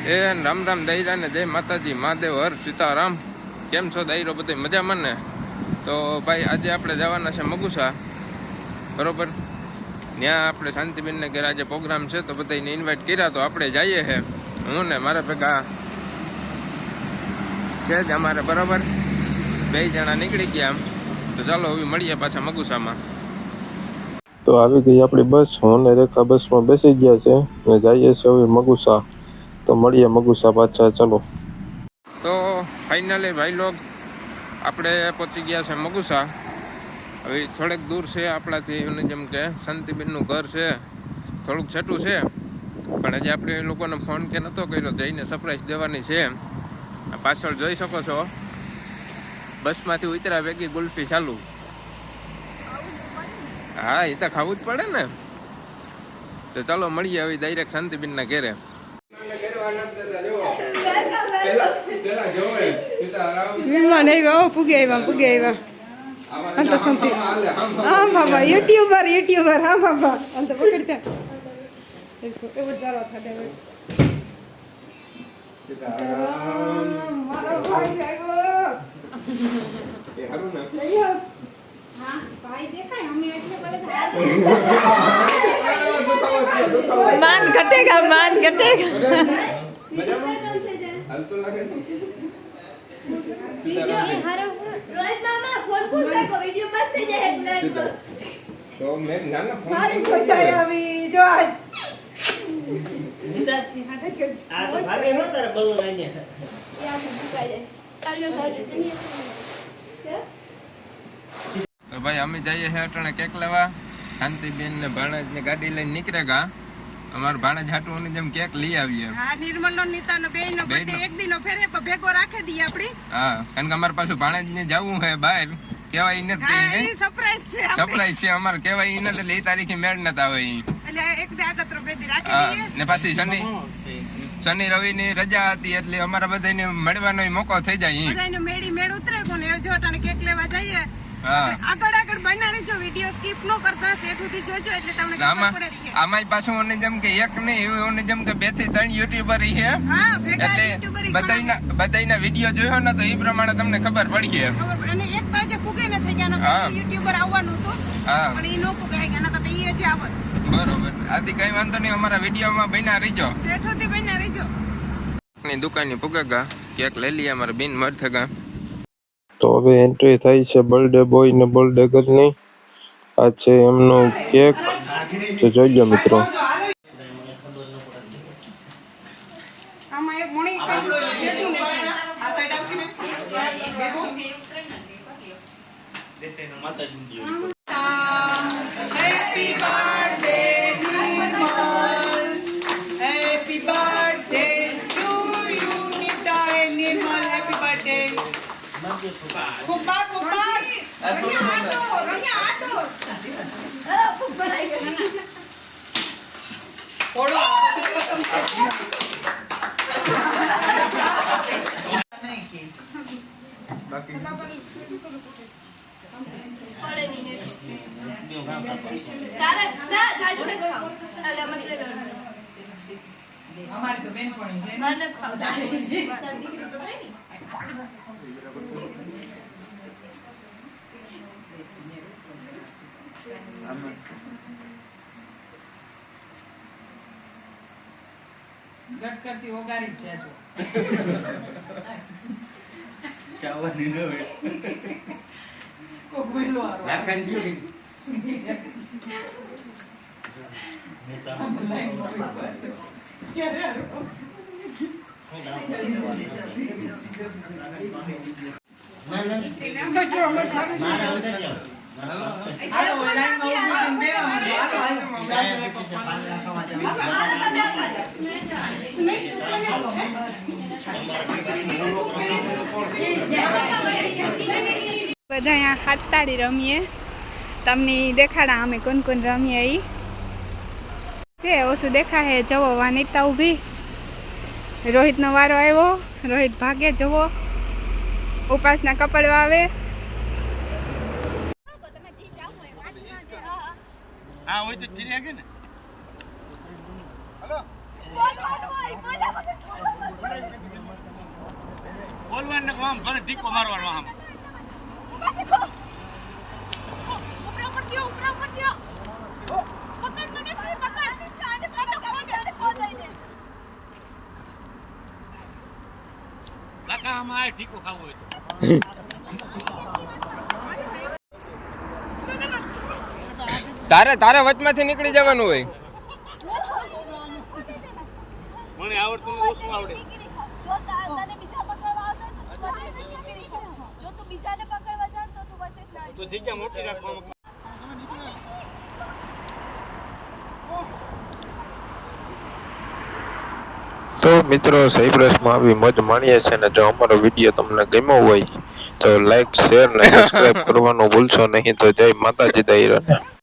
એ રામ રામ દૈરા ને જય માતાજી મહાદેવ હર સીતારામ. કેમ છો દૈરો બધે મજામાં ને? તો ભાઈ આજે આપણે જવાના છે મગુસા, બરોબર. ત્યાં આપણે શાંતિબેનને ઘરે આજે પ્રોગ્રામ છે તો બધાને ઇન્વાઇટ કર્યા, તો આપણે જઈએ છે. હું ને મારા ભેગા છે જ અમારે, બરાબર. 2 જણા નીકળી ગયા. તો ચાલો હવે મળીએ પાછા મગુસામાં. તો આવી ગઈ આપણી બસ. હું ને રેખા બસમાં બેસી ગયા છે ને જઈએ છે હવે મગુસા. તો મળીએ મગુસા પાછા, ચલો. તો ફાઇનલી ભાઈ લોગ આપણે પહોંચી ગયા છે મગુસા. હવે થોડેક દૂર છે આપણાથી, જેમ કે શાંતિબેનનું ઘર છે થોડુંક છેટું છે, પણ હજી આપણે એ લોકોને ફોન કે નહોતો કર્યો, જઈને સરપ્રાઈઝ દેવાની છે. પાછળ જોઈ શકો છો, બસમાંથી ઉતર્યા ભેગી ગુલ્ફી ચાલુ. હા, એ તો ખાવું જ પડે ને. તો ચાલો મળીએ હવે ડાયરેક્ટ શાંતિબેનના ઘરે. પૂગે આવ્યા હા બાબા, યુટ્યુબર હા બાબા, હાલ તો પકડતા એવું ચાલો થાડે. मान घटेगा, मान घटेगा. તો મેં નાના ફોન મારી કોઈ જાય આવી જો આ તો ભાગે નો તારે બલૂન આને તો ભાઈ અમે જઈએ છે અટાણે કેક લેવા. શાંતિબેન ને ભાણેજ ની ગાડી લઈને નીકળેગા. અમાર ભાણેજ હાટું જેમ કેક લઈ આવીએ. હા, નિર્મલ નો નીતાનો બેયનો બર્થડે એક દિનો ફેરે ભેગો રાખી દી આપડી. હા, કારણ કે અમાર પાછું ભાણેજ ને જવું છે બહાર, કેવાય નથી. હા, એ સરપ્રાઈઝ છે. સરપ્રાઈઝ છે અમાર, કેવાય નથી એટલે એ તારીખે મેળ નતા આવે. એટલે એક દે આગત્ર બેદી રાખી દઈએ. ને પાછી શનિ રવિ ની રજા હતી એટલે અમારા બધાને મળવાનો મોકો થઈ જાય. બધાનો મેળ ઉતરે કોને એ જોટાને કેક લેવા જઈએ. હા, આગળ બના રહેજો, વિડિયો સ્કીપ નો કરતા, સેઠુથી જોજો એટલે તમને ખબર પડે રહે. આમાંય પાછું ઓને જેમ કે એક નહીં, એવી ઓને જેમ કે 2 થી 3 યુટ્યુબર છે. હા, ભેગા એટલે યુટ્યુબર બધાના વિડિયો જોયો ને તો એ પ્રમાણે તમને ખબર પડી છે. અને એક તો જે પુગે ન થઈ ગયા, યુટ્યુબર આવવાનું હતું પણ એ નો પુગાઈ ગયા, નકર તો એ જે આવત. બરોબર, આથી કઈ વાંધો નહીં, અમારા વિડિયોમાં બન્યા રહીજો. સેઠુથી બન્યા રહેજો. ની દુકાનની પુગાગા કેક લઈ લઈએ અમારા બિન મરથગા. તો હવે એન્ટ્રી થઈ છે બર્થડે બોય ને બર્થડે ગર્લની. આ છે એમનો કેક, તો જોઈજો મિત્રો. આમાં એક મણી આ સાઈડ આપીને happy birthday Nirmal, happy birthday to you Nirmal, happy birthday. કુપ્પા રણિયા આટો અમારી તો બેનપણી છે મને ખાવતા છે. ગટ કરતી ઓગારી જ જાજો. ચાવવાની ન હોય કો બોલો આરો રાખણ ગયો બધા यहाँ हाथ ताड़ी रमीए, तमने देखाड़ा अमे कोन कोन रमीए ई छे ओसु देखा है. जवो वानिता उभी, रोहित नो वारो आव्यो, रोहित भागे. जवो उपासना कपड़वा आवे. હા હોય તો ચીરી આગે ને. હેલો આમ ભલે ઢીકો મારવાનો આમ કાકા આમાં આ ઢીકો ખાવો હોય તો તારે વચમાંથી નીકળી જવાનું હોય. મને આવડતું ઓછું આવડે તો જગ્યા મોટી રાખવામાં તો મિત્રો સાયપ્રસમાં આવી મોજ માણીએ છે ને જો અમારો વિડીયો તમને ગમ્યો હોય તો લાઈક શેર ને સબસ્ક્રાઇબ કરવાનું ભૂલશો નહીં. તો જય માતાજી દઈરાને.